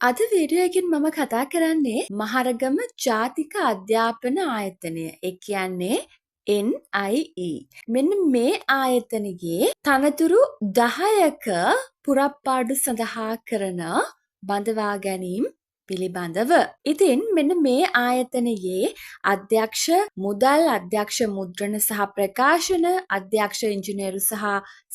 අද වීඩියෝ එකෙන් මම කතා කරන්නේ මහරගම ජාතික අධ්‍යාපන ආයතනය. ඒ කියන්නේ NIE. මෙන්න මේ ආයතනයේ තනතුරු 10ක පුරප්පාඩු සඳහා කරන බඳවා ගැනීම පිළිබඳව. ඉතින් මෙන්න මේ ආයතනයේ අධ්‍යක්ෂ මුදල්, අධ්‍යක්ෂ මුද්‍රණ සහ ප්‍රකාශන, අධ්‍යක්ෂ ඉංජිනේරු සහ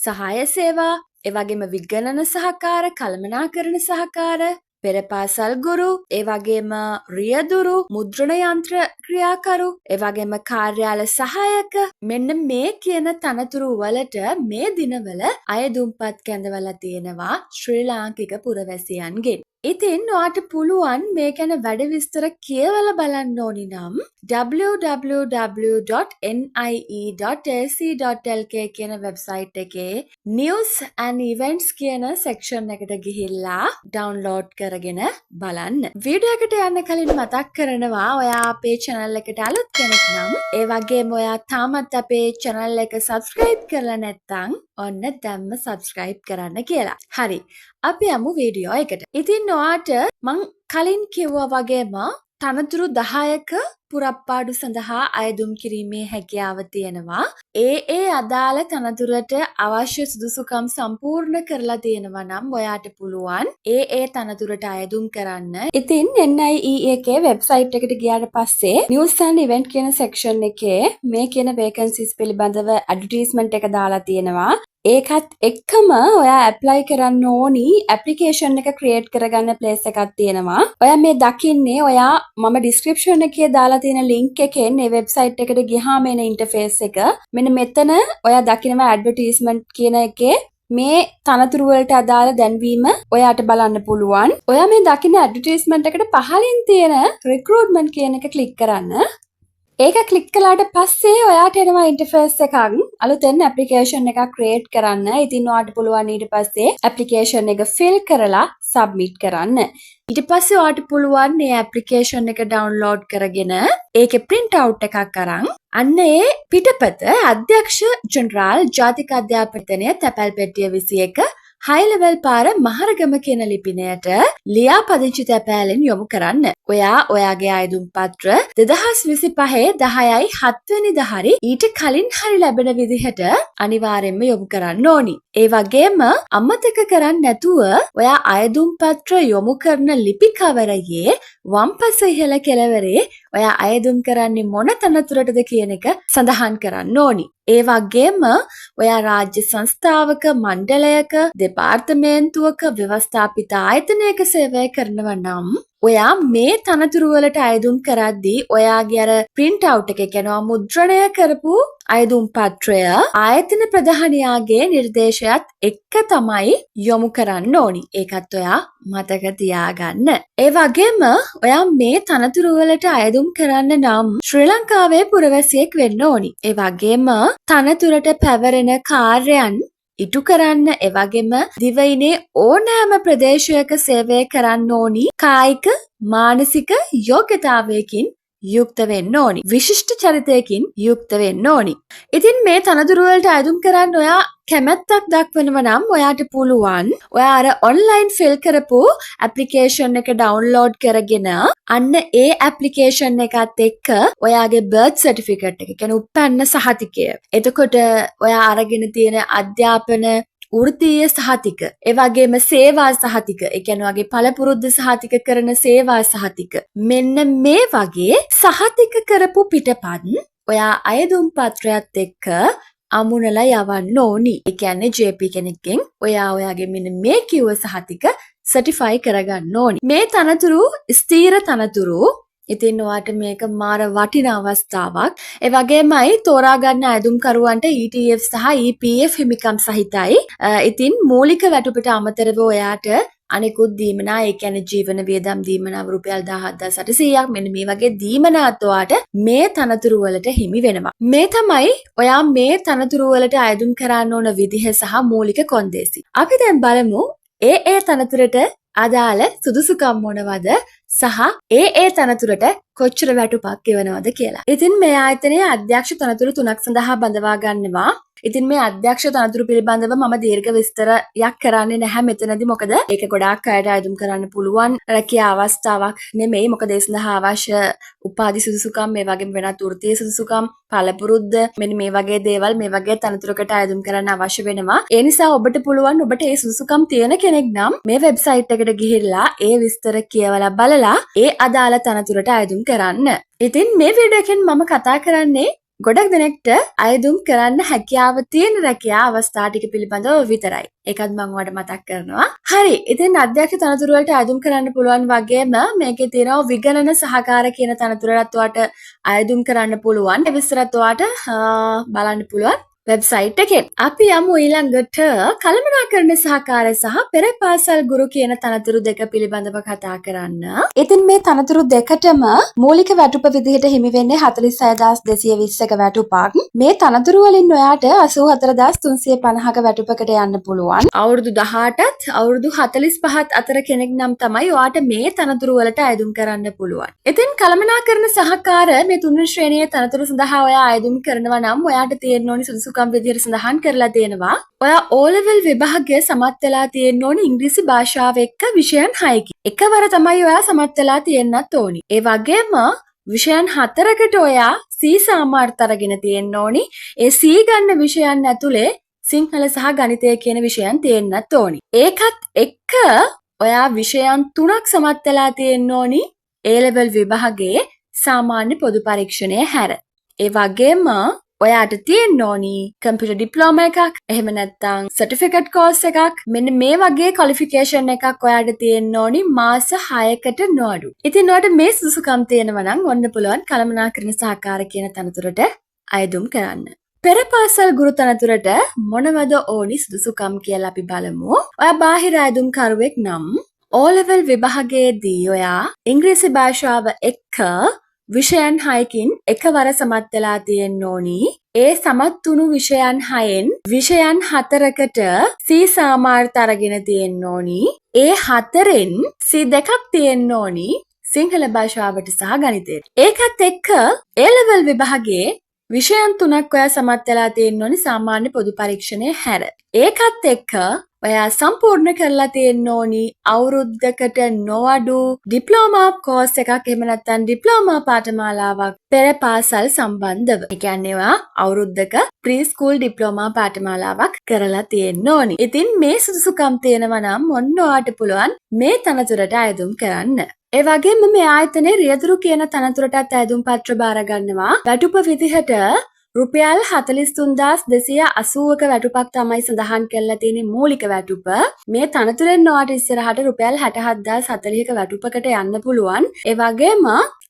සහාය සේවා, එවැගේම විගණන සහකාර, කළමනාකරණ සහකාර, පෙරපාසල් ගුරු, ඒ වගේම රියදුරු, මුද්‍රණ යන්ත්‍ර ක්‍රියාකරු, ඒ වගේම කාර්යාල සහායක, මෙන්න මේ කියන තනතුරු වලට මේ දිනවල අයදුම්පත් කැඳවලා තියෙනවා ශ්‍රී ලාංකික පුරවැසියන්ගෙන්. ඉතින් ඔයාට පුළුවන් මේ ගැන වැඩි විස්තර කියවලා බලන්න ඕනි නම් www.nie.ac.lk කියන වෙබ්සයිට් එකේ news and events කියන section එකට ගිහිල්ලා download කරගෙන බලන්න. වීඩියෝ එකට යන්න කලින් මතක් කරනවා ඔයා අපේ channel එකට අලුත් කෙනෙක් නම් ඒ වගේම ඔයා තාමත් අපේ channel එක subscribe කරලා නැත්නම් ඔන්න දැම්ම subscribe කරන්න කියලා. හරි. අපි යමු වීඩියෝ එකට. ඉතින් ඔයාට මං කලින් කිව්වා වගේම තනතුරු 10ක පුරප්පාඩු සඳහා අයදුම් කිරීමේ හැකියාව තියෙනවා. ඒ අදාළ තනතුරට අවශ්‍ය සුදුසුකම් සම්පූර්ණ කරලා තියෙනවා නම් ඔයාට පුළුවන් ඒ තනතුරට අයදුම් කරන්න. ඉතින් NIE එකේ වෙබ්සයිට් එකට ගියාට පස්සේ news and event කියන section එකේ මේ කියන vacancies පිළිබඳව advertisement එක දාලා තියෙනවා. ඒකත් එක්කම ඔයා ඇප්ලයි කරන්න ඕනි ඇප්ලිකේෂන් එක ක්‍රියේට් කරගන්න ප්ලේස් එකක් තියෙනවා. ඔයා මේ දකින්නේ ඔයා මම ඩිස්ක්‍රිප්ෂන් එකේ දාලා තියෙන ලින්ක් එකෙන් මේ වෙබ්සයිට් එකට ගියාම එන ඉන්ටර්ෆේස් එක. මෙන්න මෙතන ඔයා දකිනවා ඇඩ්වර්ටයිස්මන්ට් කියන එකේ මේ තනතුරු වලට අදාළ දැන්වීම ඔයාට බලන්න පුළුවන්. ඔයා මේ දකින ඇඩ්වර්ටයිස්මන්ට් එකට පහලින් තියෙන රික්‍රූට්මන්ට් කියන එක ක්ලික් කරන්න. ඒක ක්ලික් කළාට පස්සේ ඔයාට එනවා ඉන්ටර්ෆේස් එකක් අලුතෙන් ඇප්ලිකේෂන් එකක් ක්‍රියේට් කරන්න. ඉතින් ඔයාට පුළුවන් ඊට පස්සේ ඇප්ලිකේෂන් එක ෆිල් කරලා සබ්මිට් කරන්න. ඊට පස්සේ ඔයාට පුළුවන් මේ ඇප්ලිකේෂන් එක ඩවුන්ලෝඩ් කරගෙන ඒකේ print out එකක් අරන් අන්න ඒ පිටපත අධ්‍යක්ෂ ජෙනරාල් ජාතික අධ්‍යාපනය තැපැල් පෙට්ටිය 21 හයි ලෙවල් පාර මහරගම කියන ලිපිනයට ලියා පදිංචි තැපෑලෙන් යොමු කරන්න. ඔයා ඔයාගේ අයදුම් පත්‍ර 2025 10යි 7 වෙනිදා හරි ඊට කලින් හරි ලැබෙන විදිහට අනිවාර්යයෙන්ම යොමු කරන්න ඕනි. ඒ වගේම අමතක කරන්නේ නැතුව ඔයා අයදුම් පත්‍ර යොමු කරන ලිපි කවරයේ වම්පස ඉහළ කෙළවරේ ඔයා අයදුම් කරන්නේ මොන තනතුරටද කියන එක සඳහන් කරන්න ඕනි. ඒ වගේම ඔයා රාජ්‍ය සංස්ථාවක, මණ්ඩලයක, දෙපාර්තමේන්තුවක, ව්‍යවස්ථාපිත ආයතනයක සේවය කරනවා නම් ඔයා මේ තනතුරු වලට අයදුම් කරද්දී ඔයාගේ අර print out එක කියනවා මුද්‍රණය කරපු අයදුම් පත්‍රය ආයතන ප්‍රධානියාගේ නිර්දේශයත් එක්ක තමයි යොමු කරන්න ඕනි. ඒකත් ඔයා මතක තියාගන්න. ඒ වගේම ඔයා මේ තනතුරු වලට අයදුම් කරන්න නම් ශ්‍රී ලංකාවේ පුරවැසියෙක් වෙන්න ඕනි. ඒ වගේම තනතුරට පැවරෙන කාර්යයන් ඉටු කරන්න එවැගේම දිවයිනේ ඕනෑම ප්‍රදේශයක සේවය කරන්න ඕනි කායික මානසික යෝග්‍යතාවයකින් යුක්ත වෙන්න ඕනි. විශිෂ්ට චරිතයකින් යුක්ත වෙන්න ඕනි. ඉතින් මේ තනතුරු වලට අයදුම් කරන්න ඔයා කැමැත්තක් දක්වනවා නම් ඔයාට පුළුවන් ඔයා අර ඔන්ලයින් ෆිල් කරපු ඇප්ලිකේෂන් එක ඩවුන්ලෝඩ් කරගෙන අන්න ඒ ඇප්ලිකේෂන් එකත් එක්ක ඔයාගේ බර්ත් සර්ටිෆිකේට් එක කියන්නේ උප්පැන්න සහතිකය. එතකොට ඔයා අරගෙන තියෙන අධ්‍යාපන වෘත්තීය සහතික, ඒ වගේම සේවා සහතික, ඒ කියන්නේ වගේ පළපුරුද්ද සහතික කරන සේවා සහතික. මෙන්න මේ වගේ සහතික කරපු පිටපත් ඔයා අයදුම් පත්‍රයත් එක්ක අමුණලා යවන්න ඕනි. ඒ කියන්නේ JP කෙනෙක්ගෙන් ඔයාගේ මෙන්න මේ කිව්ව සහතික සර්ටිෆයි කරගන්න ඕනි. මේ තනතුරු ස්ථීර තනතුරු. ඉතින් ඔයාට මේක මාර වටින අවස්ථාවක්. ඒ වගේමයි තෝරා ගන්න අයදුම්කරුවන්ට ETF සහ EPF හිමිකම් සහිතයි. ඉතින් මූලික වැටුපට අමතරව ඔයාට අනෙකුත් දීමනා, ඒ කියන්නේ ජීවන වියදම් දීමනාව රුපියල් 17800ක් මෙන්න මේ වගේ දීමනාත් ඔයාට මේ තනතුරු වලට හිමි වෙනවා. මේ තමයි ඔයා මේ තනතුරු වලට අයදුම් කරන්න ඕන විදිහ සහ මූලික කොන්දේසි. අපි දැන් බලමු ඒ තනතුරට අදාළ සුදුසුකම් මොනවද සහ ඒ තනතුරට කොච්චර වැටුපක් ගෙවනවද කියලා. ඉතින් මේ ආයතනයේ අධ්‍යක්ෂ තනතුරු 3ක් සඳහා බඳවා ගන්නවා. ඉතින් මේ අධ්‍යක්ෂ තනතුරු පිළිබඳව මම දීර්ඝ විස්තරයක් කරන්නේ නැහැ මෙතනදී. මොකද ඒක ගොඩාක් අයට අයදුම් කරන්න පුළුවන් රැකියා අවස්ථාවක් නෙමෙයි. මොකද ඒ සඳහා අවශ්‍ය උපාධි සුදුසුකම්, මේ වගේම වෙනත් වෘත්තීය සුදුසුකම්, පළපුරුද්ද, මෙන්න මේ වගේ දේවල් මේ වගේ තනතුරකට අයදුම් කරන්න අවශ්‍ය වෙනවා. ඒ නිසා ඔබට පුළුවන්, ඔබට ඒ සුදුසුකම් තියෙන කෙනෙක් නම් මේ වෙබ්සයිට් එකට ගිහිල්ලා ඒ විස්තර කියවලා බලලා ඒ අදාළ තනතුරට අයදුම් කරන්න. ඉතින් මේ වීඩියෝ එකෙන් මම කතා කරන්නේ ගොඩක් දෙනෙක්ට අයදුම් කරන්න හැකියාව තියෙන රැකියා අවස්ථා ටික පිළිබඳව විතරයි. ඒකත් මම ඔයාලට මතක් කරනවා. හරි. ඉතින් අධ්‍යක්ෂ තනතුරු වලට අයදුම් කරන්න පුළුවන් වගේම මේකේ තියෙනවා විගණන සහකාර කියන තනතුරටත් ඔයාලට අයදුම් කරන්න පුළුවන්. ඒ විස්තරත් ඔයාලට බලන්න පුළුවන් වෙබ්සයිට් එකෙන්. අපි යමු ඊළඟට කළමනාකරණ සහකාරය සහ පෙර පාසල් ගුරු කියන තනතුරු දෙක පිළිබඳව කතා කරන්න. ඉතින් මේ තනතුරු දෙකටම මූලික වැටුප විදිහට හිමි වෙන්නේ 46220ක වැටුපක්. මේ තනතුරු වලින් ඔයාට 84350ක වැටුපකට යන්න පුළුවන්. අවුරුදු 18ත් අවුරුදු 45ත් අතර කෙනෙක් නම් තමයි ඔයාට මේ තනතුරු වලට අයදුම් කරන්න පුළුවන්. ඉතින් කළමනාකරණ සහකාර මේ තුන්වෙනි ශ්‍රේණියේ තනතුරු සඳහා ඔයා අයදුම් කරනවා නම් ඔයාට තියෙන්න ඕනි සුදුසුකම් විදිහට සඳහන් කරලා තියෙනවා. ඔයා O level විභාගය සමත් වෙලා තියෙන්න ඕනි ඉංග්‍රීසි භාෂාව එක්ක විෂයන් 6කින්. එකවර තමයි ඔයා සමත් වෙලා තියෙන්නත් ඕනි. ඒ වගේම විෂයන් 4කට ඔයා C සාමාර්ථ අරගෙන තියෙන්න ඕනි. ඒ C ගන්න විෂයන් ඇතුලේ සිංහල සහ ගණිතය කියන විෂයන් තියෙන්නත් ඕනි. ඒකත් එක්ක ඔයා විෂයන් 3ක් සමත් වෙලා තියෙන්න ඕනි A level විභාගයේ සාමාන්‍ය පොදු පරීක්ෂණය හැර. ඒ වගේම ඔයාට තියෙන්න ඕනි කම්පියුටර් ඩිප්ලෝමා එකක්, එහෙම නැත්නම් සර්ටිෆිකේට් කෝස් එකක්. මෙන්න මේ වගේ ක්වොලිෆිකේෂන් එකක් ඔයාට තියෙන්න ඕනි මාස 6කට නොඅඩු. ඉතින් ඔයාට මේ සුසුකම් තියෙනවා නම් ඔන්න පුළුවන් කළමනාකරණ සහකාර කියන තනතුරට අයදුම් කරන්න. පෙර පාසල් ගුරු තනතුරට මොනවද ඕනි සුදුසුකම් කියලා අපි බලමු. ඔයා බාහිර අයදුම් කරුවෙක් නම් O level විභාගයේදී ඔයා ඉංග්‍රීසි භාෂාව එක්ක විෂයන් 6කින් එකවර සමත් වෙලා තියෙන්න ඕනි. ඒ සමත් වුණු විෂයන් 6න් විෂයන් 4කට C සාමාර්ථ අරගෙන තියෙන්න ඕනි. ඒ 4න් C 2ක් තියෙන්න ඕනි සිංහල භාෂාවට සහ ගණිතයට. ඒකත් එක්ක A level විභාගයේ විෂයන් 3ක් ඔයා සමත් වෙලා තියෙන්න ඕනි සාමාන්‍ය පොදු පරීක්ෂණය හැර. ඒකත් එක්ක ඔයා සම්පූර්ණ කරලා තියෙන්න ඕනි අවුරුද්දකට නොඅඩු ඩිප්ලෝමා කෝස් එකක්, එහෙම නැත්නම් ඩිප්ලෝමා පාඨමාලාවක් පෙර පාසල් සම්බන්ධව. ඒ කියන්නේ ඔයා අවුරුද්දක ප්‍රී ස්කූල් ඩිප්ලෝමා පාඨමාලාවක් කරලා තියෙන්න ඕනි. ඉතින් මේ සුදුසුකම් තියෙනවා නම් ඔන්න ඔයාට පුළුවන් මේ තනතුරට අයදුම් කරන්න. ඒ වගේම මේ ආයතනයේ රියදුරු කියන තනතුරටත් අයදුම් පත්‍ර බාර ගන්නවා. වැටුප විදිහට රුපියල් 43280ක වැටුපක් තමයි සඳහන් කරලා තියෙන්නේ මූලික වැටුප. මේ තනතුරෙන් ඔයාට ඉස්සරහට රුපියල් 67040ක වැටුපකට යන්න පුළුවන්. ඒ වගේම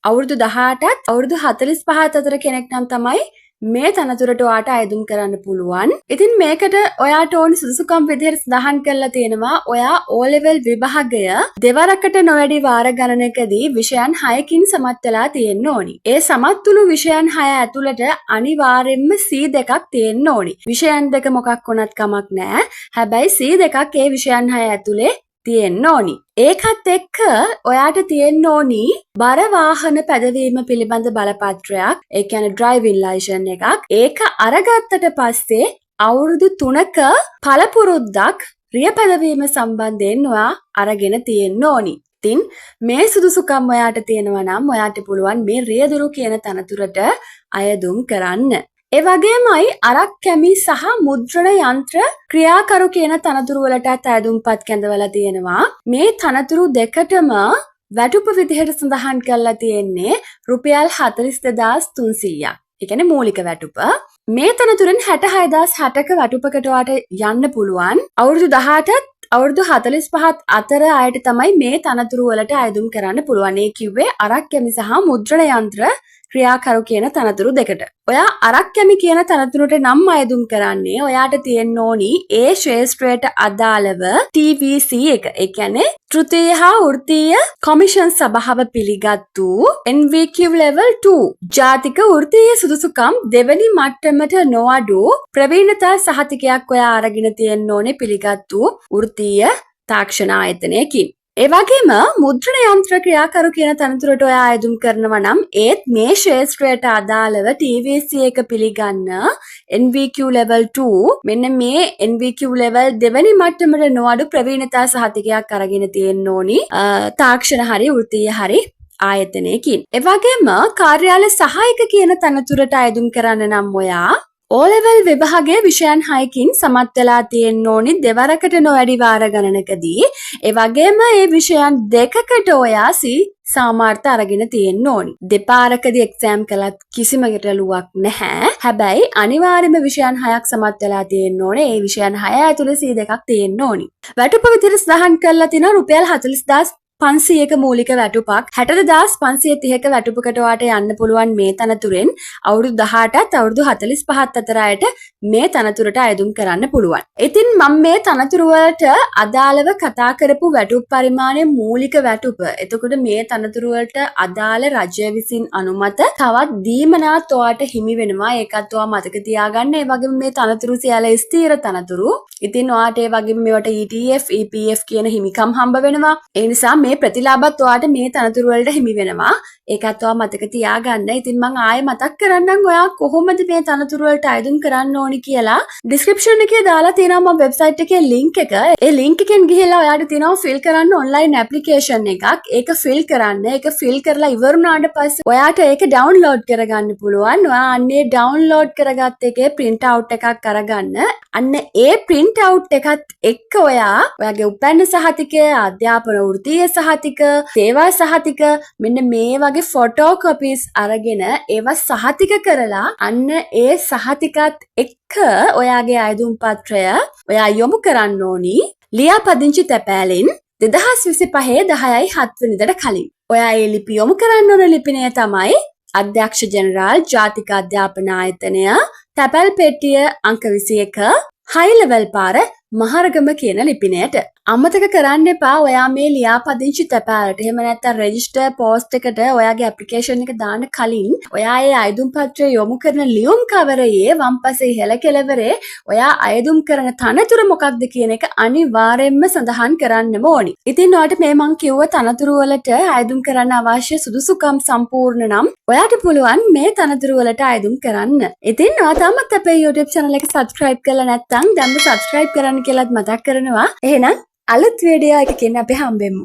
අවුරුදු 18ත් අවුරුදු 45ත් අතර කෙනෙක් නම් තමයි මේ තනතුරට ඔයාට අයදුම් කරන්න පුළුවන්. ඉතින් මේකට ඔයාට ඕනි සුදුසුකම් විදිහට සඳහන් කරලා තියෙනවා ඔයා O level විභාගය දෙවරකට නොවැඩි වාර ගණනකදී විෂයන් 6කින් සමත් වෙලා තියෙන්න ඕනි. ඒ සමත් වුණු විෂයන් 6 ඇතුළත අනිවාර්යෙන්ම C 2ක් තියෙන්න ඕනි. විෂයන් දෙක මොකක් වුණත් කමක් නැහැ. හැබැයි C 2ක් ඒ විෂයන් 6 ඇතුලේ තියෙන්න ඕනි. ඒකත් එක්ක ඔයාට තියෙන්න ඕනි බර වාහන පැදවීම පිළිබඳ බලපත්‍රයක්. ඒ කියන්නේ ඩ්‍රයිවිං ලයිසන් එකක්. ඒක අරගත්තට පස්සේ අවුරුදු 3ක පළපුරුද්දක් රිය පැදවීම සම්බන්ධයෙන් ඔයා අරගෙන තියෙන්න ඕනි. ඉතින් මේ සුදුසුකම් ඔයාට තියෙනවා නම් ඔයාට පුළුවන් මේ රියදුරු කියන තනතුරට අයදුම් කරන්න. ඒ වගේමයි අරක් කැමි සහ මුද්‍රණ යන්ත්‍ර ක්‍රියාකරු කියන තනතුරු වලටත් අයදුම්පත් කැඳවලා තියෙනවා. මේ තනතුරු දෙකටම වැටුප විදිහට සඳහන් කරලා තියෙන්නේ රුපියල් 42300ක්. ඒ කියන්නේ මූලික වැටුප. මේ තනතුරෙන් 66060ක වැටුපකට ඔයාට යන්න පුළුවන්. අවුරුදු 18ත් අවුරුදු 45ත් අතර අයට තමයි මේ තනතුරු වලට අයදුම් කරන්න පුළුවන්. ඒ කිව්වේ අරක් කැමි සහ මුද්‍රණ යන්ත්‍ර ක්‍රියාකරු කියන තනතුරු දෙකට. ඔයා අරක් කැමි කියන තනතුරට නම් අයදුම් කරන්නේ ඔයාට තියෙන්න ඕනි ඒ ශ්‍රේෂ්ඨයට අදාළව TVC එක. ඒ කියන්නේ තෘතීය හා වෘත්තීය කොමිෂන් සභාව පිළිගත්තු NVQ level 2 ජාතික වෘත්තීය සුදුසුකම් දෙවැනි මට්ටමට නොඅඩු ප්‍රවීණතා සහතිකයක් ඔයා අරගෙන තියෙන්න ඕනේ පිළිගත්තු වෘත්තීය තාක්ෂණ ආයතනයකින්. ඒ වගේම මුද්‍රණ යන්ත්‍ර ක්‍රියාකරු කියන තනතුරට ඔයා අයදුම් කරනවා නම් ඒත් මේ ශේෂ්ත්‍රයට අදාළව TVC එක පිළිගන්න NVQ level 2 මෙන්න මේ NVQ level දෙවැනි මට්ටමට නොඅඩු ප්‍රවීණතා සහතිකයක් අරගෙන තියෙන්න ඕනි තාක්ෂණ හරි වෘත්තීය හරි ආයතනයකින්. ඒ වගේම කාර්යාල සහායක කියන තනතුරට අයදුම් කරන්න නම් ඔයා O-level විභාගයේ විෂයන් 6කින් සමත් වෙලා තියෙන්න ඕනි දෙවරකට නොවැඩි වාර ගණනකදී. ඒ වගේම මේ විෂයන් දෙකකට ඔයා සාමාර්ථ අරගෙන තියෙන්න ඕනි. දෙපාරකදී එක්සෑම් කළත් කිසිම ගැටලුවක් නැහැ. හැබැයි අනිවාර්යයෙන්ම විෂයන් 6ක් සමත් වෙලා තියෙන්න ඕනේ. ඒ විෂයන් 6 ඇතුළේ C2ක් තියෙන්න ඕනි. වැටුප විදිහට සඳහන් කරලා තියෙනවා රුපියල් 40500ක මූලික වැටුපක් 60530ක වැටුපකට ඔයාට යන්න පුළුවන් මේ තනතුරෙන් අවුරුදු 18ත් අවුරුදු 45ත් අතර අයට මේ තනතුරට අයදුම් කරන්න පුළුවන්. ඉතින් මම මේ තනතුරු වලට අදාළව කතා කරපු වැටුප් පරිමාණය මූලික වැටුප. එතකොට මේ තනතුරු වලට අදාළ රජය විසින් අනුමත තවත් දීමනාත් ඔයාට හිමි වෙනවා. ඒකත් ඔයා මතක තියාගන්න. ඒ වගේම මේ තනතුරු සියල්ල ස්ථීර තනතුරු. ඉතින් ඔයාට ඒ වගේම මේවට ETF, EPF කියන හිමිකම් හම්බ වෙනවා. ඒ නිසා මේ ප්‍රතිලාභත් ඔයාට මේ තනතුරු වලට හිමි වෙනවා. ඒකත් ඔයා මතක තියාගන්න. ඉතින් මම ආයෙ මතක් කරන්නම් ඔයා කොහොමද මේ තනතුරු වලට අයදුම් කරන්න ඕනි කියලා ඩිස්ක්‍රිප්ෂන් එකේ දාලා තියෙනවා මම වෙබ්සයිට් එකේ ලින්ක් එක. ඒ ලින්ක් එකෙන් ගිහිල්ලා ඔයාට තියෙනවා ෆිල් කරන්න ඔන්ලයින් ඇප්ලිකේෂන් එකක්. ඒක ෆිල් කරන්න. ඒක ෆිල් කරලා ඉවරුනාට පස්සේ ඔයාට ඒක ඩවුන්ලෝඩ් කරගන්න පුළුවන්. ඔයා අන්නේ ඩවුන්ලෝඩ් කරගත්ත එකේ print out එකක් අරගන්න. අන්න ඒ print out එකත් එක්ක ඔයාගේ උපැන්න සහතිකය, අධ්‍යාපන වෘත්තීය සහතික, සේවා සහතික මෙන්න මේ වගේ ෆොටෝ කොපීස් අරගෙන ඒවා සහතික කරලා අන්න ඒ සහතිකත් එක්ක ඔයාගේ අයදුම් පත්‍රය ඔයා යොමු කරන්න ඕනි ලියාපදිංචි තැපෑලෙන් 2025 10/7 වෙනිදාට කලින්. ඔයා ඒ ලිපි යොමු කරන්න ඕන ලිපිනය තමයි අධ්‍යක්ෂ ජෙනරාල් ජාතික අධ්‍යාපන ආයතනය තැපැල් පෙට්ටිය අංක 21 හයි ලෙවල් පාර මහරගම කියන ලිපිනයට. අමතක කරන්න එපා ඔයා මේ ලියාපදිංචි තැපෑලට එහෙම නැත්නම් රෙජිස්ටර් පෝස්ට් එකට ඔයාගේ ඇප්ලිකේෂන් එක දාන්න කලින් ඔයා ඒ අයදුම් පත්‍රය යොමු කරන ලියුම් කවරයේ වම්පසේ ඉහළ කෙළවරේ ඔයා අයදුම් කරන තනතුර මොකක්ද කියන එක අනිවාර්යයෙන්ම සඳහන් කරන්නම ඕනි. ඉතින් ඔයාට මේ මං කිව්ව තනතුරු වලට අයදුම් කරන්න අවශ්‍ය සුදුසුකම් සම්පූර්ණ නම් ඔයාට පුළුවන් මේ තනතුරු වලට අයදුම් කරන්න. ඉතින් ඔයා තාමත් අපේ YouTube channel එක subscribe කරලා නැත්නම් දැන්ම subscribe කරන්න කියලාත් මතක් කරනවා. එහෙනම් අලුත් වීඩියෝ එකකින් අපි හම්බෙමු.